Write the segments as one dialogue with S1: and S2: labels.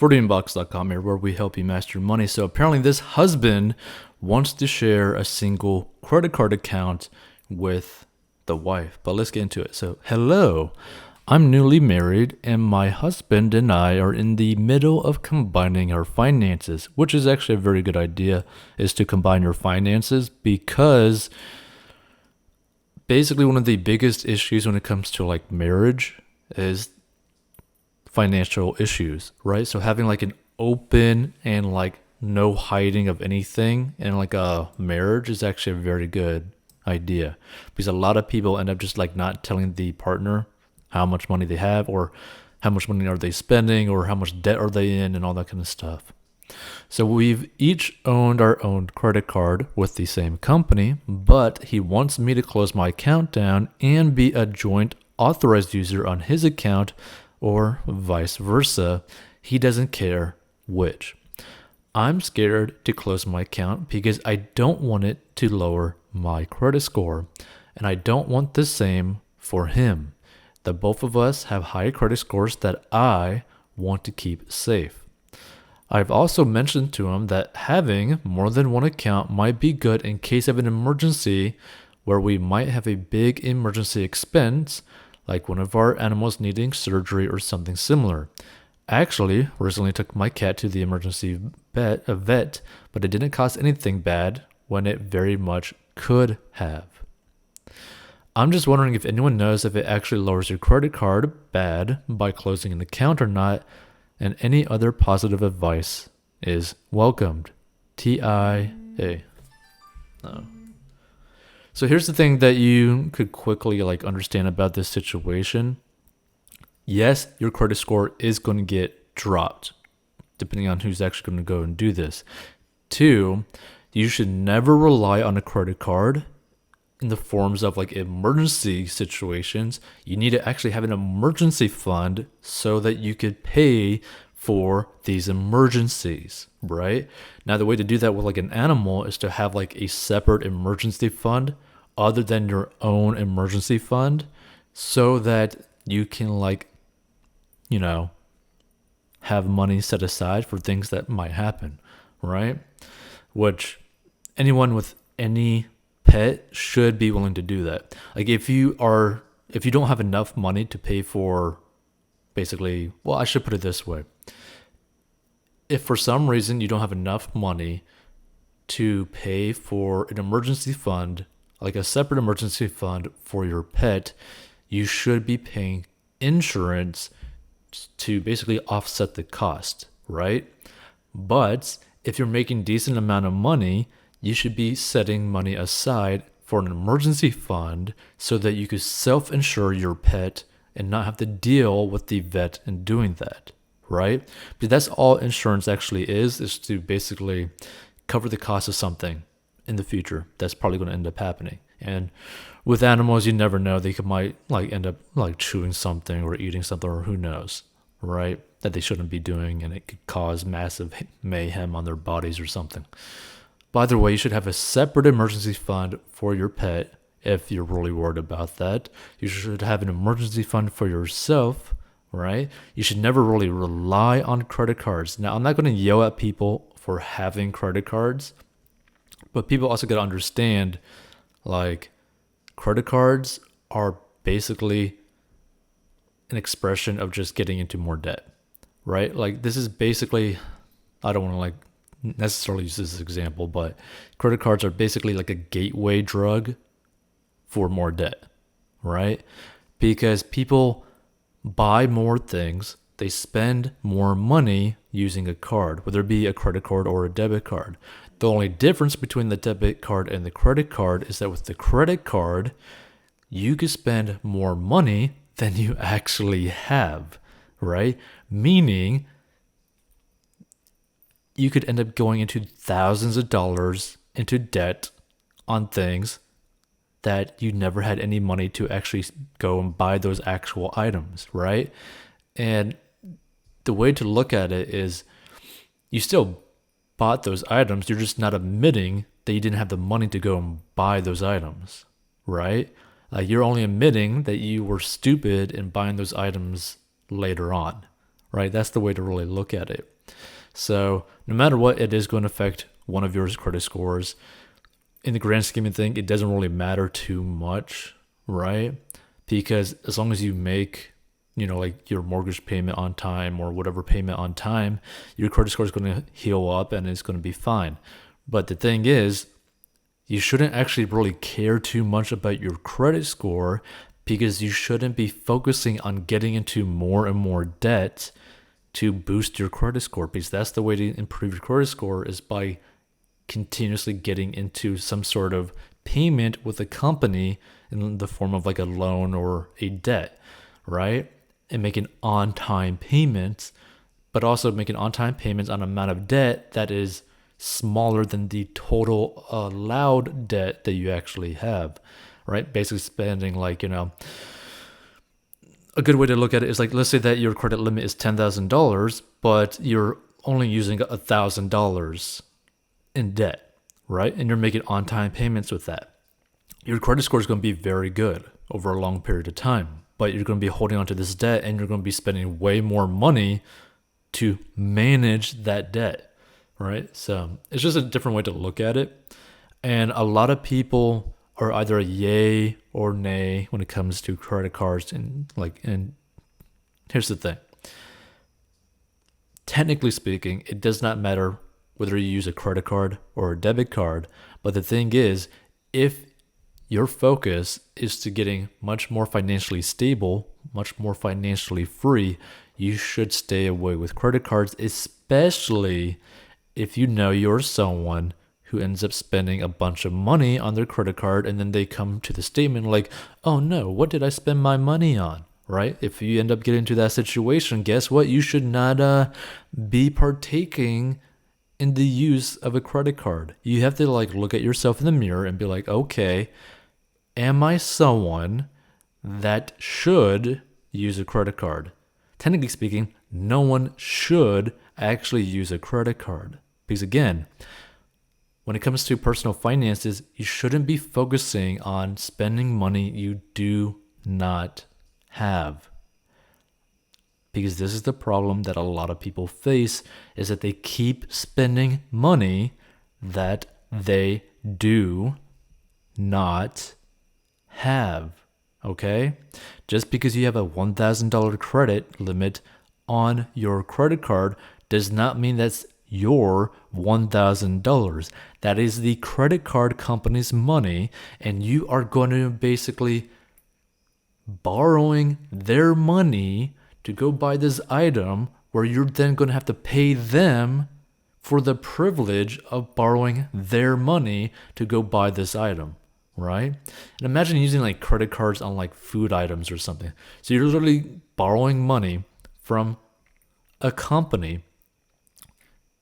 S1: 40inbox.com here, where we help you master your money. So apparently this husband wants to share a single credit card account with the wife. But let's get into it. So, hello. I'm newly married, and my husband and I are in the middle of combining our finances, which is actually a very good idea, is to combine your finances, because basically one of the biggest issues when it comes to like marriage is financial issues, right? So having like an open and like no hiding of anything in like a marriage is actually a very good idea, because a lot of people end up just like not telling the partner how much money they have, or how much money are they spending, or how much debt are they in, and all that kind of stuff. So we've each owned our own credit card with the same company, but he wants me to close my account down and be a joint authorized user on his account, or vice versa. He doesn't care which. I'm scared to close my account because I don't want it to lower my credit score, and I don't want the same for him. That both of us have high credit scores that I want to keep safe. I've also mentioned to him that having more than one account might be good in case of an emergency, where we might have a big emergency expense, like one of our animals needing surgery or something similar. I actually recently took my cat to the emergency vet, but it didn't cost anything bad when it very much could have. I'm just wondering if anyone knows if it actually lowers your credit card bad by closing an account or not, and any other positive advice is welcomed. TIA. No. So here's the thing that you could quickly like understand about this situation. Yes, your credit score is going to get dropped, depending on who's actually going to go and do this. 2, you should never rely on a credit card in the forms of like emergency situations. You need to actually have an emergency fund so that you could pay for these emergencies, right? Now, the way to do that with like an animal is to have like a separate emergency fund other than your own emergency fund, so that you can like, have money set aside for things that might happen, right? Which anyone with any pet should be willing to do that. Like if you don't have enough money to pay for, basically, well, I should put it this way. If for some reason you don't have enough money to pay for an emergency fund, like a separate emergency fund for your pet, you should be paying insurance to basically offset the cost, right? But if you're making decent amount of money, you should be setting money aside for an emergency fund so that you could self-insure your pet and not have to deal with the vet in doing that, right? But that's all insurance actually is to basically cover the cost of something in the future that's probably going to end up happening. And with animals, you never know. They might like end up like chewing something or eating something, or who knows, right? That they shouldn't be doing, and it could cause massive mayhem on their bodies or something. By the way, you should have a separate emergency fund for your pet if you're really worried about that. You should have an emergency fund for yourself, right? You should never really rely on credit cards. Now, I'm not going to yell at people for having credit cards, but people also got to understand, like, credit cards are basically an expression of just getting into more debt, right? Like, this is basically, I don't want to like necessarily use this example, but credit cards are basically like a gateway drug for more debt, right? Because people buy more things, they spend more money using a card, whether it be a credit card or a debit card. The only difference between the debit card and the credit card is that with the credit card, you could spend more money than you actually have, right? Meaning you could end up going into thousands of dollars into debt on things that you never had any money to actually go and buy those actual items, right? And the way to look at it is you still bought those items, you're just not admitting that you didn't have the money to go and buy those items, right? You're only admitting that you were stupid in buying those items later on, right? That's the way to really look at it. So no matter what, it is going to affect one of your credit scores. In the grand scheme of things, it doesn't really matter too much, right? Because as long as you make, like your mortgage payment on time or whatever payment on time, your credit score is going to heal up and it's going to be fine. But the thing is, you shouldn't actually really care too much about your credit score, because you shouldn't be focusing on getting into more and more debt to boost your credit score, because that's the way to improve your credit score, is by continuously getting into some sort of payment with a company in the form of like a loan or a debt, right? And making on-time payments, but also making on-time payments on an amount of debt that is smaller than the total allowed debt that you actually have, right? Basically spending like, a good way to look at it is like, let's say that your credit limit is $10,000, but you're only using $1,000 in debt, right? And you're making on-time payments with that. Your credit score is going to be very good over a long period of time, but you're going to be holding onto this debt and you're going to be spending way more money to manage that debt, right? So it's just a different way to look at it. And a lot of people are either a yay or nay when it comes to credit cards. And here's the thing. Technically speaking, it does not matter whether you use a credit card or a debit card. But the thing is, if your focus is to getting much more financially stable, much more financially free, you should stay away with credit cards, especially if you know you're someone who ends up spending a bunch of money on their credit card and then they come to the statement like, oh no, what did I spend my money on? Right? If you end up getting into that situation, guess what? You should not be partaking in the use of a credit card. You have to look at yourself in the mirror and be like, okay, am I someone that should use a credit card? Technically speaking, no one should actually use a credit card. Because again, when it comes to personal finances, you shouldn't be focusing on spending money you do not have. Because this is the problem that a lot of people face, is that they keep spending money that they do not have. Okay? Just because you have a $1,000 credit limit on your credit card does not mean that's your $1,000. That is the credit card company's money, and you are going to basically borrowing their money to go buy this item, where you're then going to have to pay them for the privilege of borrowing their money to go buy this item, right? And imagine using credit cards on food items or something. So you're literally borrowing money from a company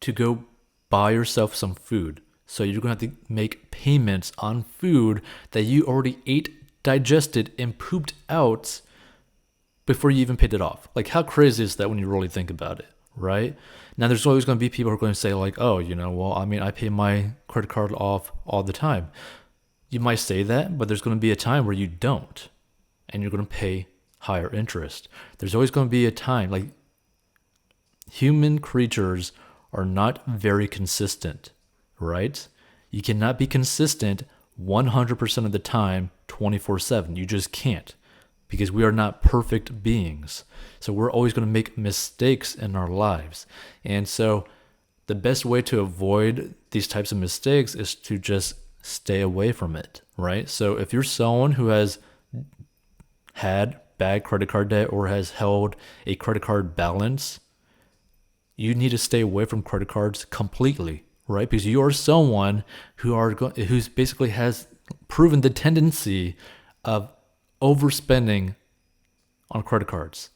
S1: to go buy yourself some food. So you're going to have to make payments on food that you already ate, digested, and pooped out before you even paid it off. How crazy is that when you really think about it, right? Now, there's always going to be people who are going to say I pay my credit card off all the time. You might say that, but there's going to be a time where you don't, and you're going to pay higher interest. There's always going to be a time, human creatures are not very consistent, right? You cannot be consistent 100% of the time, 24/7. You just can't, because we are not perfect beings. So we're always going to make mistakes in our lives. And so the best way to avoid these types of mistakes is to just stay away from it, right? So if you're someone who has had bad credit card debt or has held a credit card balance, you need to stay away from credit cards completely, right? Because you are someone who's basically has proven the tendency of overspending on credit cards.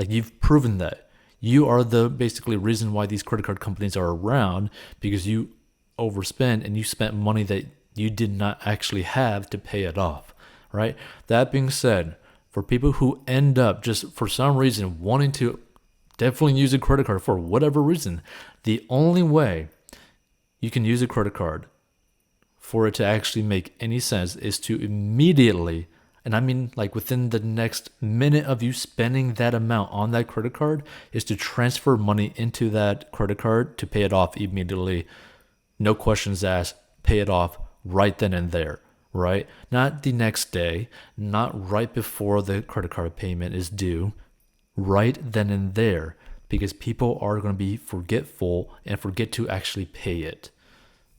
S1: You've proven that. You are the basically reason why these credit card companies are around, because you overspend and you spent money that you did not actually have to pay it off, right? That being said, for people who end up just for some reason wanting to definitely use a credit card for whatever reason, the only way you can use a credit card for it to actually make any sense is to immediately And I mean, like within the next minute of you spending that amount on that credit card, is to transfer money into that credit card to pay it off immediately. No questions asked, pay it off right then and there, right? Not the next day, not right before the credit card payment is due, right then and there, because people are going to be forgetful and forget to actually pay it.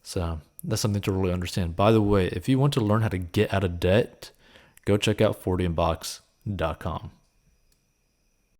S1: So that's something to really understand. By the way, if you want to learn how to get out of debt, go check out 40inbox.com.